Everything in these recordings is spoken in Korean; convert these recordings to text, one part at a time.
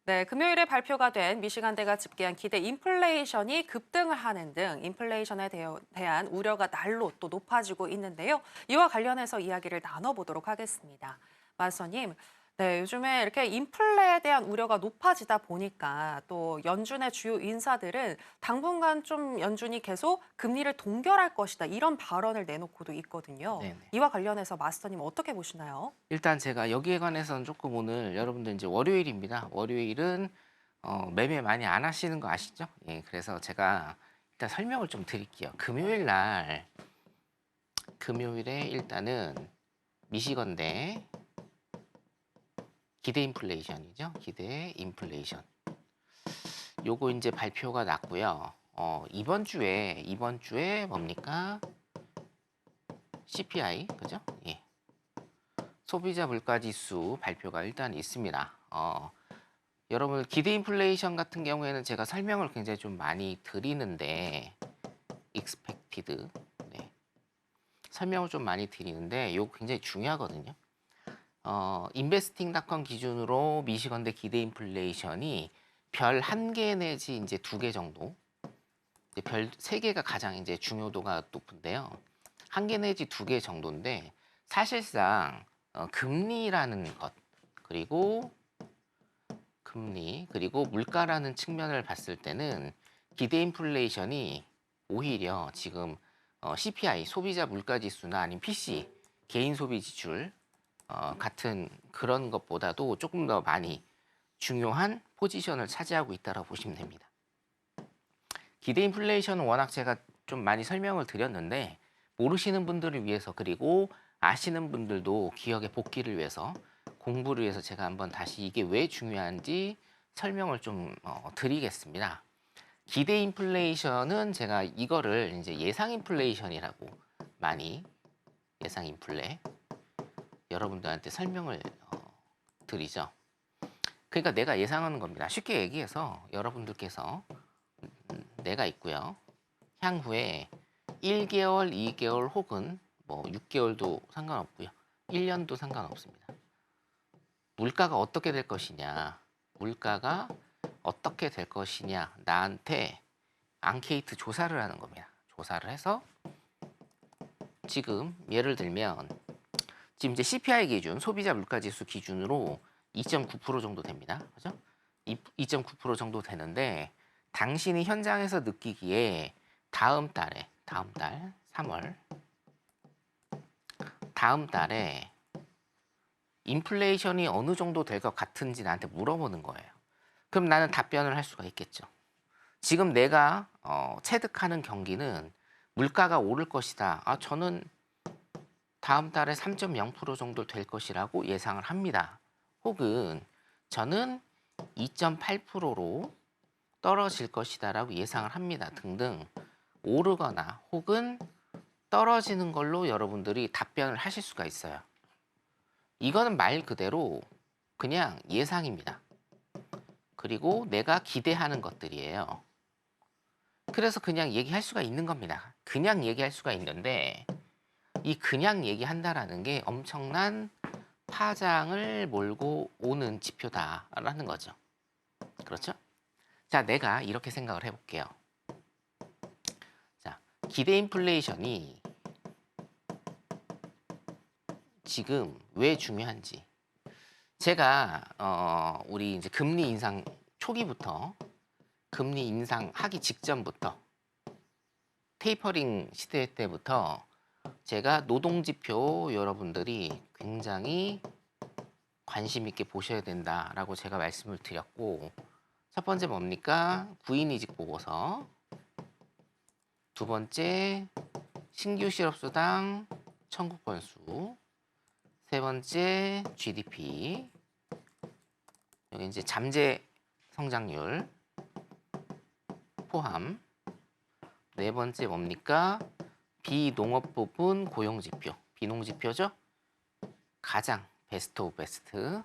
네, 금요일에 발표가 된 미시간대가 집계한 기대 인플레이션이 급등을 하는 등 인플레이션에 대한 우려가 날로 또 높아지고 있는데요. 이와 관련해서 이야기를 나눠보도록 하겠습니다. 마수님, 네, 요즘에 이렇게 인플레에 대한 우려가 높아지다 보니까 또 연준의 주요 인사들은 당분간 좀 연준이 계속 금리를 동결할 것이다 이런 발언을 내놓고도 있거든요. 네네. 이와 관련해서 마스터님 어떻게 보시나요? 일단 제가 여기에 관해서는 조금 오늘 여러분들 이제 월요일입니다. 월요일은 매매 많이 안 하시는 거 아시죠? 예, 그래서 제가 일단 설명을 좀 드릴게요. 금요일에 일단은 미시건대 기대 인플레이션이죠. 기대 인플레이션. 요거 이제 발표가 났고요. 이번 주에 뭡니까? CPI, 그죠? 예. 소비자 물가 지수 발표가 일단 있습니다. 여러분 기대 인플레이션 같은 경우에는 제가 설명을 굉장히 좀 많이 드리는데 expected 네. 설명을 좀 많이 드리는데 이거 굉장히 중요하거든요. 인베스팅닷컴 기준으로 미시건대 기대 인플레이션이 별 1개 내지 이제 2개 정도. 이제 별 3개가 가장 이제 중요도가 높은데요. 1개 내지 2개 정도인데 사실상 금리라는 것 그리고 물가라는 측면을 봤을 때는 기대 인플레이션이 오히려 지금 CPI 소비자 물가 지수나 아니면 PC 개인 소비 지출 같은 그런 것보다도 조금 더 많이 중요한 포지션을 차지하고 있다고 보시면 됩니다. 기대 인플레이션은 워낙 제가 좀 많이 설명을 드렸는데 모르시는 분들을 위해서 그리고 아시는 분들도 기억에 복기를 위해서 공부를 위해서 제가 한번 다시 이게 왜 중요한지 설명을 좀 드리겠습니다. 기대 인플레이션은 제가 이거를 이제 예상 인플레이션이라고 많이 예상 인플레 여러분들한테 설명을 드리죠. 그러니까 내가 예상하는 겁니다. 쉽게 얘기해서 여러분들께서 내가 있고요. 향후에 1개월, 2개월 혹은 뭐 6개월도 상관없고요. 1년도 상관없습니다. 물가가 어떻게 될 것이냐. 물가가 어떻게 될 것이냐. 나한테 앙케이트 조사를 하는 겁니다. 조사를 해서 지금 예를 들면 지금 이제 CPI 기준, 소비자 물가 지수 기준으로 2.9% 정도 됩니다. 그죠? 2.9% 정도 되는데 당신이 현장에서 느끼기에 다음 달 3월 다음 달에 인플레이션이 어느 정도 될 것 같은지 나한테 물어보는 거예요. 그럼 나는 답변을 할 수가 있겠죠. 지금 내가 체득하는 경기는 물가가 오를 것이다. 저는 다음 달에 3.0% 정도 될 것이라고 예상을 합니다. 혹은 저는 2.8%로 떨어질 것이다라고 예상을 합니다. 등등 오르거나 혹은 떨어지는 걸로 여러분들이 답변을 하실 수가 있어요. 이거는 말 그대로 그냥 예상입니다. 그리고 내가 기대하는 것들이에요. 그래서 그냥 얘기할 수가 있는 겁니다. 그냥 얘기할 수가 있는데 이 그냥 얘기한다라는 게 엄청난 파장을 몰고 오는 지표다라는 거죠. 그렇죠? 자, 내가 이렇게 생각을 해볼게요. 자, 기대 인플레이션이 지금 왜 중요한지. 제가 우리 이제 금리 인상 초기부터 금리 인상하기 직전부터 테이퍼링 시대 때부터 제가 노동지표 여러분들이 굉장히 관심 있게 보셔야 된다라고 제가 말씀을 드렸고 첫 번째 뭡니까? 구인이직 보고서 두 번째 신규 실업수당 청구 건수 세 번째 GDP 여기 이제 잠재 성장률 포함 네 번째 뭡니까? 비농업 부분 고용지표 비농지표죠? 가장 베스트 오브 베스트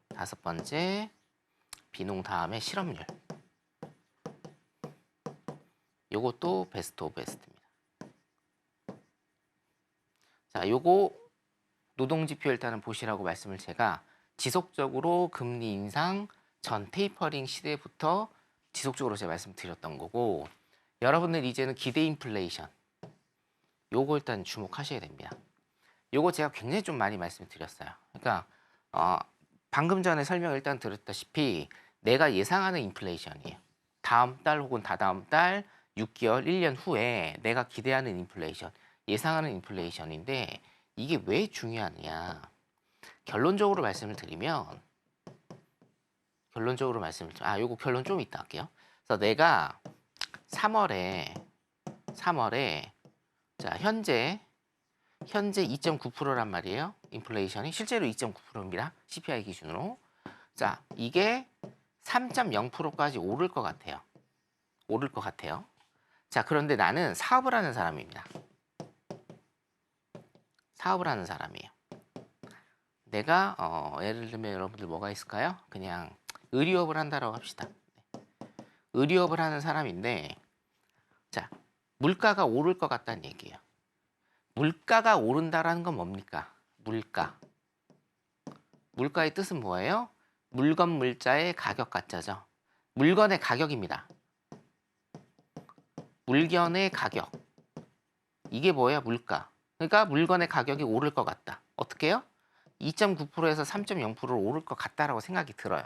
다섯 번째 비농 다음에 실업률 요것도 베스트 오브 베스트입니다. 자, 요거 노동지표 일단은 보시라고 말씀을 제가 지속적으로 금리 인상 전 테이퍼링 시대부터 지속적으로 제가 말씀드렸던 거고, 여러분들 이제는 기대 인플레이션 요거 일단 주목하셔야 됩니다. 요거 제가 굉장히 좀 많이 말씀드렸어요. 그러니까 방금 전에 설명을 일단 드렸다시피 내가 예상하는 인플레이션이에요. 다음 달 혹은 다다음 달 6개월, 1년 후에 내가 기대하는 인플레이션, 예상하는 인플레이션인데 이게 왜 중요하느냐. 결론적으로 말씀을 드리면 요거 결론 좀 이따 할게요. 그래서 내가 3월에 자, 현재 2.9%란 말이에요. 인플레이션이 실제로 2.9%입니다. CPI 기준으로. 자, 이게 3.0%까지 오를 것 같아요. 자, 그런데 나는 사업을 하는 사람입니다. 사업을 하는 사람이에요. 내가 예를 들면 여러분들 뭐가 있을까요? 그냥 의류업을 한다라고 합시다. 의류업을 하는 사람인데, 자, 물가가 오를 것 같다는 얘기예요. 물가가 오른다라는 건 뭡니까? 물가의 뜻은 뭐예요? 물건 물자의 가격 가짜죠. 물건의 가격입니다. 물건의 가격. 이게 뭐예요? 물가. 그러니까 물건의 가격이 오를 것 같다. 어떻게 해요? 2.9%에서 3.0%로 오를 것 같다라고 생각이 들어요.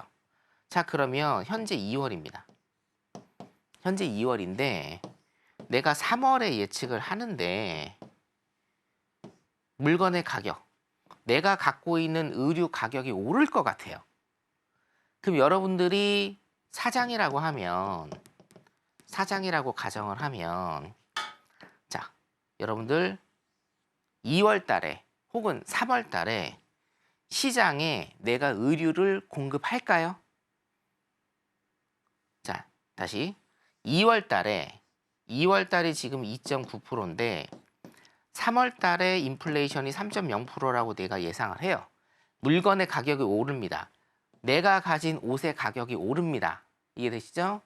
자, 그러면 현재 2월입니다. 현재 2월인데 내가 3월에 예측을 하는데 물건의 가격, 내가 갖고 있는 의류 가격이 오를 것 같아요. 그럼 여러분들이 사장이라고 가정을 하면, 자, 여러분들 2월 달에 혹은 3월 달에 시장에 내가 의류를 공급할까요? 자, 다시 2월 달에 지금 2.9%인데 3월 달에 인플레이션이 3.0%라고 내가 예상을 해요. 물건의 가격이 오릅니다. 내가 가진 옷의 가격이 오릅니다. 이해되시죠?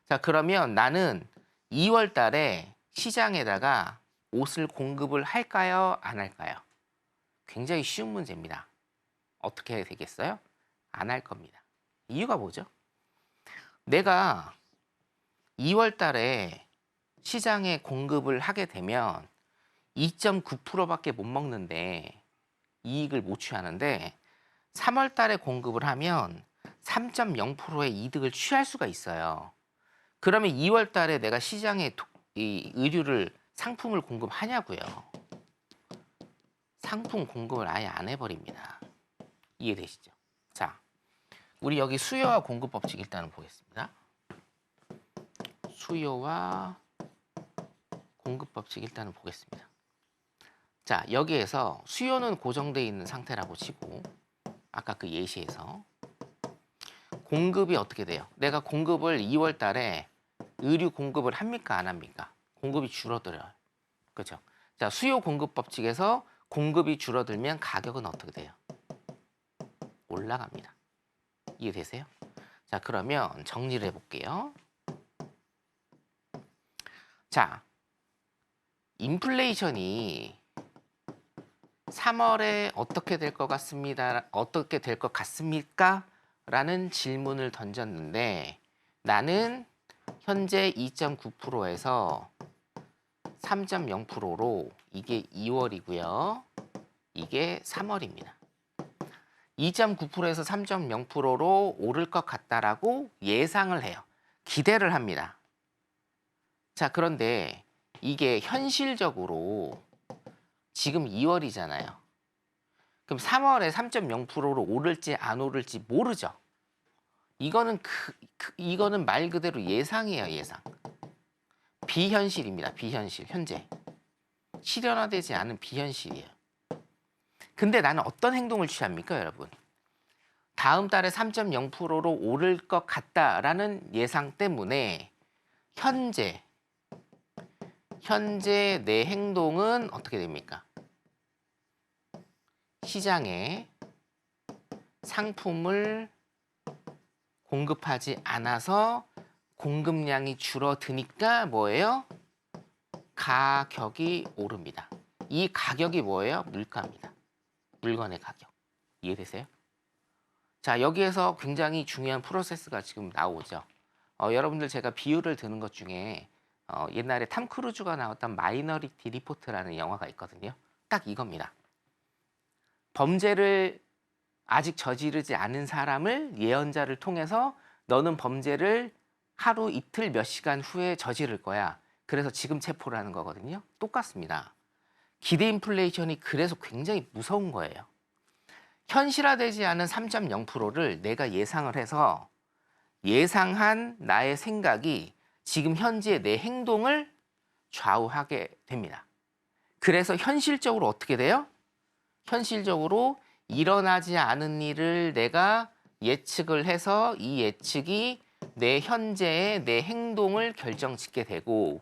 자, 그러면 나는 2월 달에 시장에다가 옷을 공급을 할까요? 안 할까요? 굉장히 쉬운 문제입니다. 어떻게 되겠어요? 안 할 겁니다. 이유가 뭐죠? 내가 2월 달에 시장에 공급을 하게 되면 2.9%밖에 못 먹는데 이익을 못 취하는데 3월 달에 공급을 하면 3.0%의 이득을 취할 수가 있어요. 그러면 2월 달에 내가 시장에 이 의류를 상품을 공급하냐고요. 상품 공급을 아예 안 해버립니다. 이해되시죠? 자, 우리 여기 수요와 공급 법칙 일단은 보겠습니다. 수요와 공급 법칙 일단은 보겠습니다. 자, 여기에서 수요는 고정되어 있는 상태라고 치고 아까 그 예시에서 공급이 어떻게 돼요? 내가 공급을 2월 달에 의류 공급을 합니까? 안 합니까? 공급이 줄어들어요. 그렇죠? 자, 수요 공급 법칙에서 공급이 줄어들면 가격은 어떻게 돼요? 올라갑니다. 이해되세요? 자, 그러면 정리를 해볼게요. 자, 인플레이션이 3월에 어떻게 될 것 같습니다. 어떻게 될 것 같습니까? 라는 질문을 던졌는데 나는 현재 2.9%에서 3.0%로 이게 2월이고요. 이게 3월입니다. 2.9%에서 3.0%로 오를 것 같다라고 예상을 해요. 기대를 합니다. 자, 그런데 이게 현실적으로 지금 2월이잖아요. 그럼 3월에 3.0%로 오를지 안 오를지 모르죠. 이거는 말 그대로 예상이에요, 예상. 비현실입니다, 비현실. 현재 실현화되지 않은 비현실이에요. 근데 나는 어떤 행동을 취합니까, 여러분? 다음 달에 3.0%로 오를 것 같다라는 예상 때문에 현재 내 행동은 어떻게 됩니까? 시장에 상품을 공급하지 않아서 공급량이 줄어드니까 뭐예요? 가격이 오릅니다. 이 가격이 뭐예요? 물가입니다. 물건의 가격. 이해되세요? 자, 여기에서 굉장히 중요한 프로세스가 지금 나오죠. 여러분들 제가 비유를 드는 것 중에 옛날에 탐 크루즈가 나왔던 마이너리티 리포트라는 영화가 있거든요. 딱 이겁니다. 범죄를 아직 저지르지 않은 사람을 예언자를 통해서 너는 범죄를 하루 이틀 몇 시간 후에 저지를 거야. 그래서 지금 체포를 하는 거거든요. 똑같습니다. 기대 인플레이션이 그래서 굉장히 무서운 거예요. 현실화되지 않은 3.0%를 내가 예상을 해서 예상한 나의 생각이 지금 현재 내 행동을 좌우하게 됩니다. 그래서 현실적으로 어떻게 돼요? 현실적으로 일어나지 않은 일을 내가 예측을 해서 이 예측이 내 현재의 내 행동을 결정짓게 되고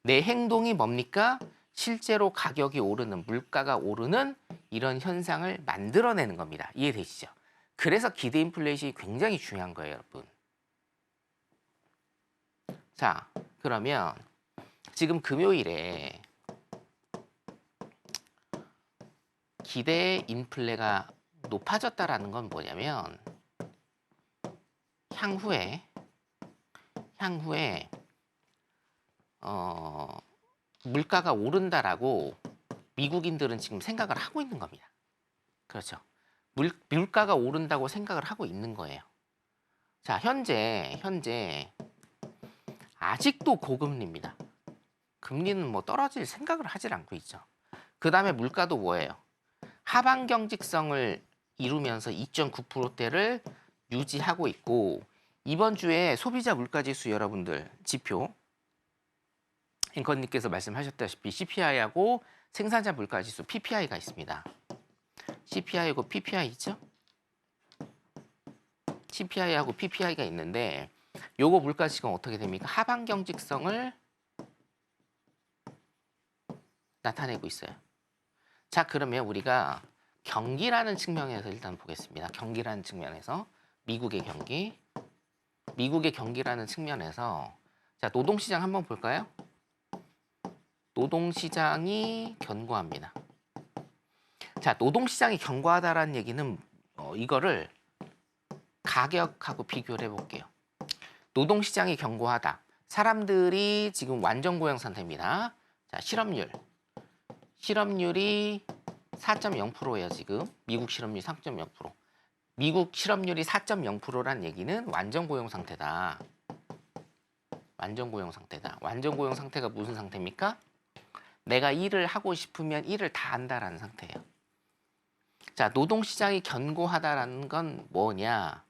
내 행동이 뭡니까? 실제로 가격이 오르는, 물가가 오르는 이런 현상을 만들어내는 겁니다. 이해되시죠? 그래서 기대 인플레이션이 굉장히 중요한 거예요, 여러분. 자, 그러면 지금 금요일에 기대 인플레가 높아졌다라는 건 뭐냐면 향후에 물가가 오른다라고 미국인들은 지금 생각을 하고 있는 겁니다. 그렇죠. 물가가 오른다고 생각을 하고 있는 거예요. 자, 현재 아직도 고금리입니다. 금리는 뭐 떨어질 생각을 하질 않고 있죠. 그 다음에 물가도 뭐예요? 하방 경직성을 이루면서 2.9%대를 유지하고 있고 이번 주에 소비자 물가지수 여러분들 지표 앵커님께서 말씀하셨다시피 CPI하고 생산자 물가지수 PPI가 있습니다. CPI하고 PPI 있죠? CPI하고 PPI가 있는데 요거 물가지수가 어떻게 됩니까? 하방 경직성을 나타내고 있어요. 자, 그러면 우리가 경기라는 측면에서 일단 보겠습니다. 경기라는 측면에서 미국의 경기라는 측면에서 자, 노동시장 한번 볼까요? 노동시장이 견고합니다. 자, 노동시장이 견고하다라는 얘기는 이거를 가격하고 비교를 해볼게요. 노동시장이 견고하다. 사람들이 지금 완전 고용 상태입니다. 자, 실업률이 4.0%예요, 지금. 미국 실업률 3.0%. 미국 실업률이 4.0%란 얘기는 완전 고용 상태다. 완전 고용 상태다. 완전 고용 상태가 무슨 상태입니까? 내가 일을 하고 싶으면 일을 다 한다라는 상태예요. 자, 노동시장이 견고하다라는 건 뭐냐?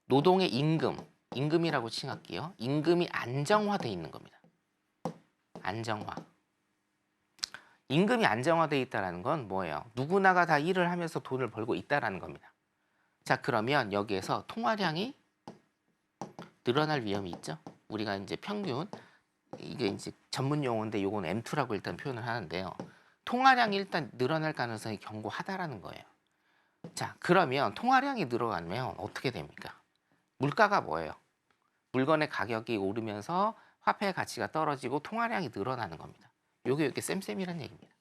노동의 임금이라고 칭할게요. 임금이 안정화되어 있는 겁니다. 안정화. 임금이 안정화되어 있다는 건 뭐예요? 누구나가 다 일을 하면서 돈을 벌고 있다는 겁니다. 자, 그러면 여기에서 통화량이 늘어날 위험이 있죠. 우리가 이제 평균, 이게 이제 전문 용어인데 요건 M2라고 일단 표현을 하는데요. 통화량이 일단 늘어날 가능성이 견고하다라는 거예요. 자, 그러면 통화량이 늘어나면 어떻게 됩니까? 물가가 뭐예요? 물건의 가격이 오르면서 화폐의 가치가 떨어지고 통화량이 늘어나는 겁니다. 요게 이렇게 쌤쌤이란 얘기입니다.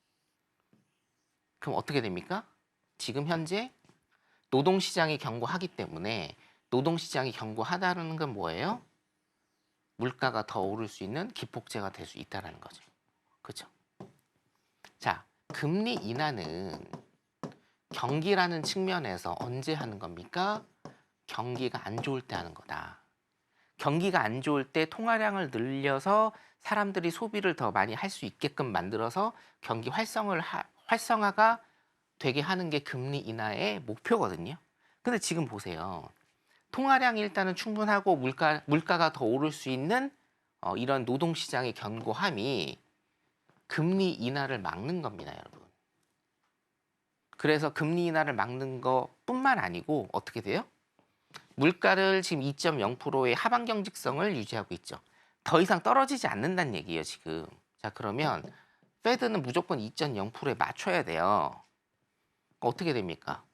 그럼 어떻게 됩니까? 지금 현재 노동시장이 견고하기 때문에 노동시장이 견고하다는 건 뭐예요? 물가가 더 오를 수 있는 기폭제가 될 수 있다는 거죠. 그렇죠? 자, 금리 인하는 경기라는 측면에서 언제 하는 겁니까? 경기가 안 좋을 때 하는 거다. 경기가 안 좋을 때 통화량을 늘려서 사람들이 소비를 더 많이 할 수 있게끔 만들어서 경기 활성화가 되게 하는 게 금리 인하의 목표거든요. 근데 지금 보세요. 통화량이 일단은 충분하고 물가가 더 오를 수 있는 이런 노동시장의 견고함이 금리 인하를 막는 겁니다, 여러분. 그래서 금리 인하를 막는 것뿐만 아니고 어떻게 돼요? 물가를 지금 2.0%의 하방 경직성을 유지하고 있죠. 더 이상 떨어지지 않는다는 얘기예요, 지금. 자, 그러면 페드는 무조건 2.0%에 맞춰야 돼요. 어떻게 됩니까?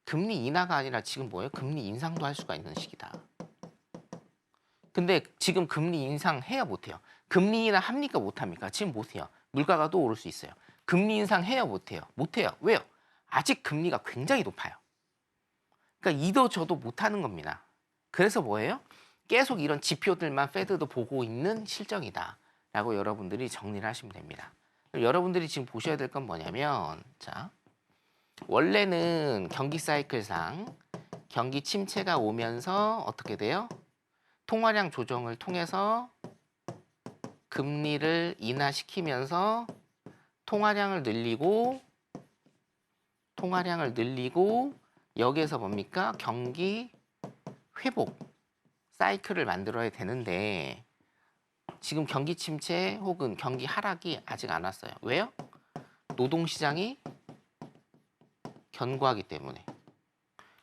금리 인하가 아니라 지금 뭐예요? 금리 인상도 할 수가 있는 시기다. 근데 지금 금리 인상 해야 못해요. 금리 인하 합니까? 못합니까? 지금 못해요. 물가가 또 오를 수 있어요. 금리 인상 해야 못해요. 못해요. 왜요? 아직 금리가 굉장히 높아요. 그러니까 이도 저도 못하는 겁니다. 그래서 뭐예요? 계속 이런 지표들만 페드도 보고 있는 실정이다라고 여러분들이 정리를 하시면 됩니다. 여러분들이 지금 보셔야 될 건 뭐냐면, 자, 원래는 경기 사이클상 경기 침체가 오면서 어떻게 돼요? 통화량 조정을 통해서 금리를 인하시키면서 통화량을 늘리고 여기에서 뭡니까? 경기 회복 사이클을 만들어야 되는데 지금 경기 침체 혹은 경기 하락이 아직 안 왔어요. 왜요? 노동시장이 견고하기 때문에.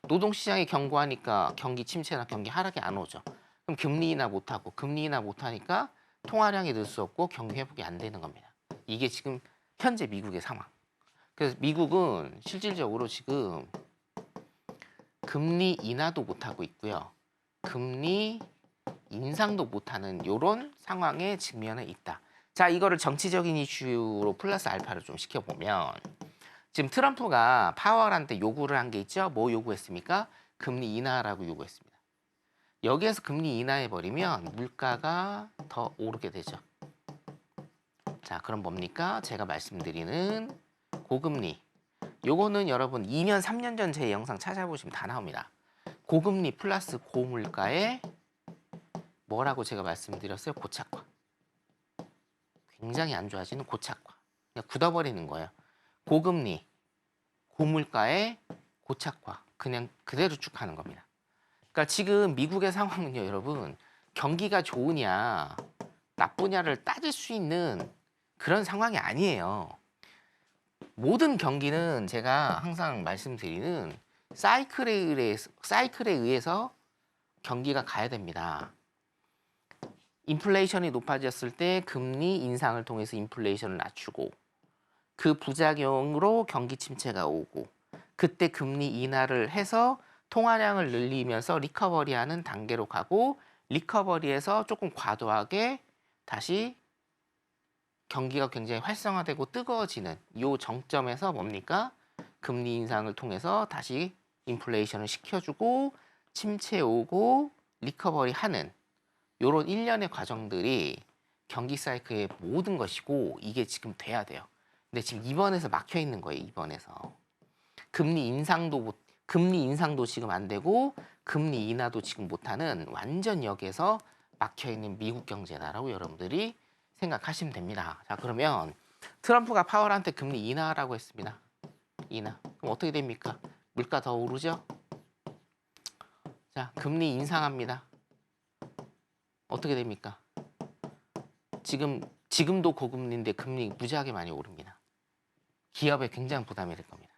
노동시장이 견고하니까 경기 침체나 경기 하락이 안 오죠. 그럼 금리 인하 못하고 금리 인하 못하니까 통화량이 늘 수 없고 경기 회복이 안 되는 겁니다. 이게 지금 현재 미국의 상황. 그래서 미국은 실질적으로 지금 금리 인하도 못하고 있고요. 금리 인상도 못하는 이런 상황에 직면해 있다. 자, 이거를 정치적인 이슈로 플러스 알파를 좀 시켜보면 지금 트럼프가 파월한테 요구를 한 게 있죠. 뭐 요구했습니까? 금리 인하라고 요구했습니다. 여기에서 금리 인하해버리면 물가가 더 오르게 되죠. 자, 그럼 뭡니까? 제가 말씀드리는 고금리. 요거는 여러분 2년, 3년 전 제 영상 찾아보시면 다 나옵니다. 고금리 플러스 고물가에 뭐라고 제가 말씀드렸어요? 고착화. 굉장히 안 좋아지는 고착화. 그냥 굳어버리는 거예요. 고금리, 고물가에 고착화. 그냥 그대로 쭉 가는 겁니다. 그러니까 지금 미국의 상황은요, 여러분. 경기가 좋으냐, 나쁘냐를 따질 수 있는 그런 상황이 아니에요. 모든 경기는 제가 항상 말씀드리는 사이클에 의해서 경기가 가야 됩니다. 인플레이션이 높아졌을 때 금리 인상을 통해서 인플레이션을 낮추고 그 부작용으로 경기 침체가 오고 그때 금리 인하를 해서 통화량을 늘리면서 리커버리하는 단계로 가고 리커버리에서 조금 과도하게 다시 경기가 굉장히 활성화되고 뜨거워지는 이 정점에서 뭡니까? 금리 인상을 통해서 다시 인플레이션을 시켜주고 침체 오고 리커버리 하는 이런 일련의 과정들이 경기 사이클의 모든 것이고 이게 지금 돼야 돼요. 근데 지금 이번에서 막혀 있는 거예요. 이번에서 금리 인상도 지금 안 되고 금리 인하도 지금 못하는 완전 여기에서 막혀 있는 미국 경제다라고 여러분들이 생각하시면 됩니다. 자, 그러면 트럼프가 파월한테 금리 인하라고 했습니다. 인하. 그럼 어떻게 됩니까? 물가 더 오르죠? 자, 금리 인상합니다. 어떻게 됩니까? 지금도 고금리인데 금리 무지하게 많이 오릅니다. 기업에 굉장히 부담이 될 겁니다.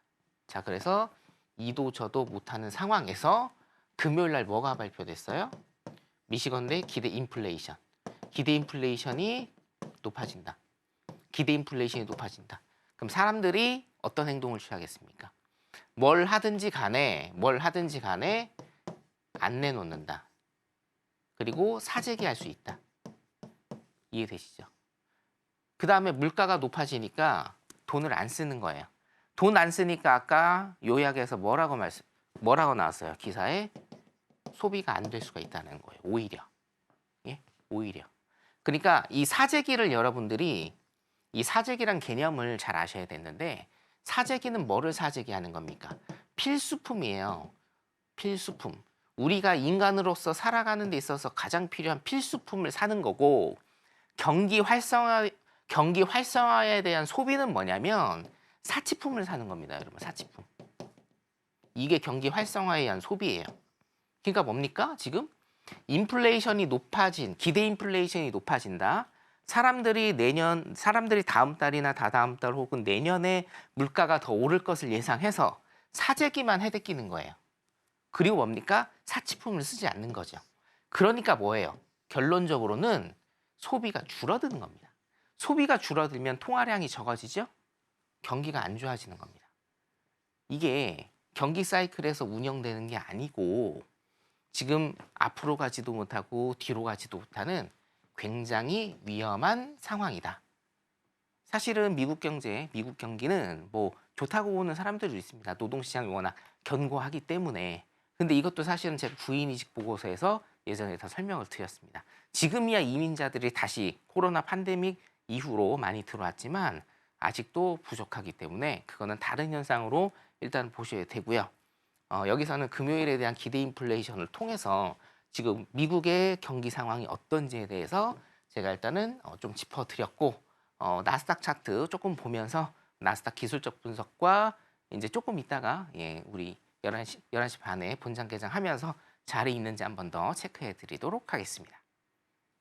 자, 그래서 이도 저도 못하는 상황에서 금요일 날 뭐가 발표됐어요? 미시건대 기대 인플레이션. 기대 인플레이션이 높아진다. 기대 인플레이션이 높아진다. 그럼 사람들이 어떤 행동을 취하겠습니까? 뭘 하든지 간에 안 내놓는다. 그리고 사재기할 수 있다. 이해되시죠? 그 다음에 물가가 높아지니까 돈을 안 쓰는 거예요. 돈 안 쓰니까 아까 요약에서 뭐라고 나왔어요? 기사에 소비가 안 될 수가 있다는 거예요. 오히려. 예? 오히려. 그러니까 이 사재기를 여러분들이 이 사재기란 개념을 잘 아셔야 되는데 사재기는 뭐를 사재기하는 겁니까? 필수품이에요. 필수품. 우리가 인간으로서 살아가는 데 있어서 가장 필요한 필수품을 사는 거고 경기 활성화에 대한 소비는 뭐냐면 사치품을 사는 겁니다. 여러분, 사치품. 이게 경기 활성화에 의한 소비예요. 그러니까 뭡니까? 지금 인플레이션이 높아진, 기대 인플레이션이 높아진다. 사람들이 다음 달이나 다다음 달 혹은 내년에 물가가 더 오를 것을 예상해서 사재기만 해대끼는 거예요. 그리고 뭡니까? 사치품을 쓰지 않는 거죠. 그러니까 뭐예요? 결론적으로는 소비가 줄어드는 겁니다. 소비가 줄어들면 통화량이 적어지죠? 경기가 안 좋아지는 겁니다. 이게 경기 사이클에서 운영되는 게 아니고 지금 앞으로 가지도 못하고 뒤로 가지도 못하는 굉장히 위험한 상황이다. 사실은 미국 경기는 뭐 좋다고 보는 사람들도 있습니다. 노동시장이 워낙 견고하기 때문에 근데 이것도 사실은 제가 구인이직 보고서에서 예전에 다 설명을 드렸습니다. 지금이야 이민자들이 다시 코로나 팬데믹 이후로 많이 들어왔지만 아직도 부족하기 때문에 그거는 다른 현상으로 일단 보셔야 되고요. 여기서는 금요일에 대한 기대 인플레이션을 통해서 지금 미국의 경기 상황이 어떤지에 대해서 제가 일단은 좀 짚어드렸고 나스닥 차트 조금 보면서 나스닥 기술적 분석과 이제 조금 있다가 우리 11시 반에 본장 개장하면서 자리에 있는지 한 번 더 체크해 드리도록 하겠습니다.